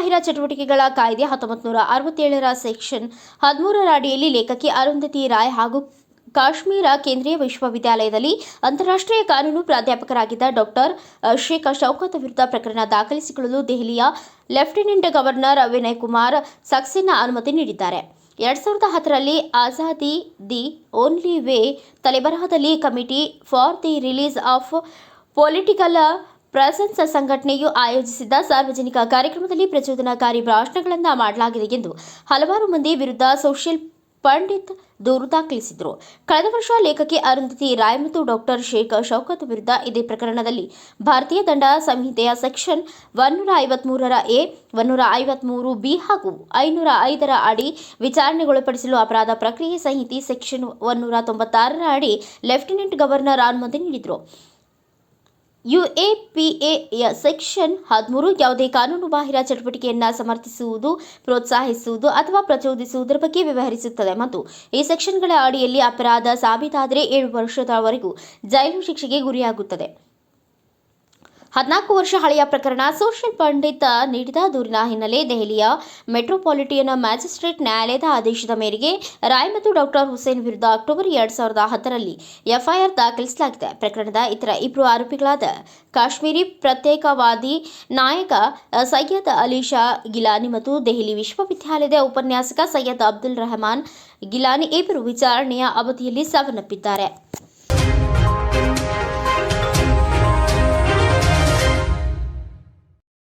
ಕಾನೂನುಬಾಹಿರ ಚಟುವಟಿಕೆಗಳ ಕಾಯ್ದೆ 1967ರ ಸೆಕ್ಷನ್ 13ರ ಅಡಿಯಲ್ಲಿ ಲೇಖಕಿ ಅರುಂಧತಿ ರಾಯ್ ಹಾಗೂ ಕಾಶ್ಮೀರ ಕೇಂದ್ರೀಯ ವಿಶ್ವವಿದ್ಯಾಲಯದಲ್ಲಿ ಅಂತಾರಾಷ್ಟ್ರೀಯ ಕಾನೂನು ಪ್ರಾಧ್ಯಾಪಕರಾಗಿದ್ದ ಡಾಕ್ಟರ್ ಶೇಖ್ ಶೌಕತ್ ವಿರುದ್ಧ ಪ್ರಕರಣ ದಾಖಲಿಸಿಕೊಳ್ಳಲು ದೆಹಲಿಯ ಲೆಫ್ಟಿನೆಂಟ್ ಗವರ್ನರ್ ವಿನಯ್ ಕುಮಾರ್ ಸಕ್ಸೇನಾ ಅನುಮತಿ ನೀಡಿದ್ದಾರೆ. 2010ರಲ್ಲಿ ಆಜಾದಿ ದಿ ಓನ್ಲಿ ವೇ ತಲೆಬರಹದಲ್ಲಿ committee for the release of political prisoners ಸಂಘಟನೆಯು ಆಯೋಜಿಸಿದ್ದ ಸಾರ್ವಜನಿಕ ಕಾರ್ಯಕ್ರಮದಲ್ಲಿ ಪ್ರಚೋದನಾಕಾರಿ ಭಾಷಣಗಳನ್ನು ಮಾಡಲಾಗಿದೆ ಎಂದು ಹಲವಾರು ಮಂದಿ ವಿರುದ್ಧ ಸೋಷಿಯಲ್ ಪಂಡಿತ್ ದೂರು ದಾಖಲಿಸಿದರು. ಕಳೆದ ವರ್ಷ ಲೇಖಕಿ ಅರುಂಧತಿ ರಾಯ್ ಮತ್ತು ಡಾಕ್ಟರ್ ಶೇಖ್ ಶೌಕತ್ ವಿರುದ್ಧ ಇದೇ ಪ್ರಕರಣದಲ್ಲಿ ಭಾರತೀಯ ದಂಡ ಸಂಹಿತೆಯ ಸೆಕ್ಷನ್ 153ರ ಎ, 153ಬಿ ಹಾಗೂ 505ರ ಅಡಿ ವಿಚಾರಣೆಗೊಳಪಡಿಸಲು ಅಪರಾಧ ಪ್ರಕ್ರಿಯೆ ಸಂಹಿತೆ ಸೆಕ್ಷನ್ 196ರ ಅಡಿ ಲೆಫ್ಟಿನೆಂಟ್ ಗವರ್ನರ್ ಅನುಮತಿ ನೀಡಿದರು. ಯುಎಪಿಎಯ ಸೆಕ್ಷನ್ 13 ಯಾವುದೇ ಕಾನೂನುಬಾಹಿರ ಚಟುವಟಿಕೆಯನ್ನು ಸಮರ್ಥಿಸುವುದು, ಪ್ರೋತ್ಸಾಹಿಸುವುದು ಅಥವಾ ಪ್ರಚೋದಿಸುವುದರ ಬಗ್ಗೆ ವ್ಯವಹರಿಸುತ್ತದೆ ಮತ್ತು ಈ ಸೆಕ್ಷನ್ಗಳ ಅಡಿಯಲ್ಲಿ ಅಪರಾಧ ಸಾಬೀತಾದರೆ 7 ವರ್ಷದವರೆಗೂ ಜೈಲು ಶಿಕ್ಷೆಗೆ ಗುರಿಯಾಗುತ್ತದೆ. 14 ವರ್ಷ ಹಳೆಯ ಪ್ರಕರಣ. ಸೋಷಿಯಲ್ ಪಂಡಿತ್ ನೀಡಿದ ದೂರಿನ ಹಿನ್ನೆಲೆ ದೆಹಲಿಯ ಮೆಟ್ರೋಪಾಲಿಟನ್ ಮ್ಯಾಜಿಸ್ಟ್ರೇಟ್ ನ್ಯಾಯಾಲಯದ ಆದೇಶದ ಮೇರೆಗೆ ರಾಯ್ ಮತ್ತು ಡಾಕ್ಟರ್ ಹುಸೇನ್ ವಿರುದ್ಧ ಅಕ್ಟೋಬರ್ 2010ರಲ್ಲಿ ಎಫ್ಐಆರ್ ದಾಖಲಿಸಲಾಗಿದೆ. ಪ್ರಕರಣದ ಇತರ ಇಬ್ಬರು ಆರೋಪಿಗಳಾದ ಕಾಶ್ಮೀರಿ ಪ್ರತ್ಯೇಕವಾದಿ ನಾಯಕ ಸೈಯದ್ ಅಲಿ ಶಾ ಗಿಲಾನಿ ಮತ್ತು ದೆಹಲಿ ವಿಶ್ವವಿದ್ಯಾಲಯದ ಉಪನ್ಯಾಸಕ ಸೈಯದ್ ಅಬ್ದುಲ್ ರೆಹಮಾನ್ ಗಿಲಾನಿ ಇಬ್ಬರು ವಿಚಾರಣೆಯ ಅವಧಿಯಲ್ಲಿ ಸಾವನ್ನಪ್ಪಿದ್ದಾರೆ.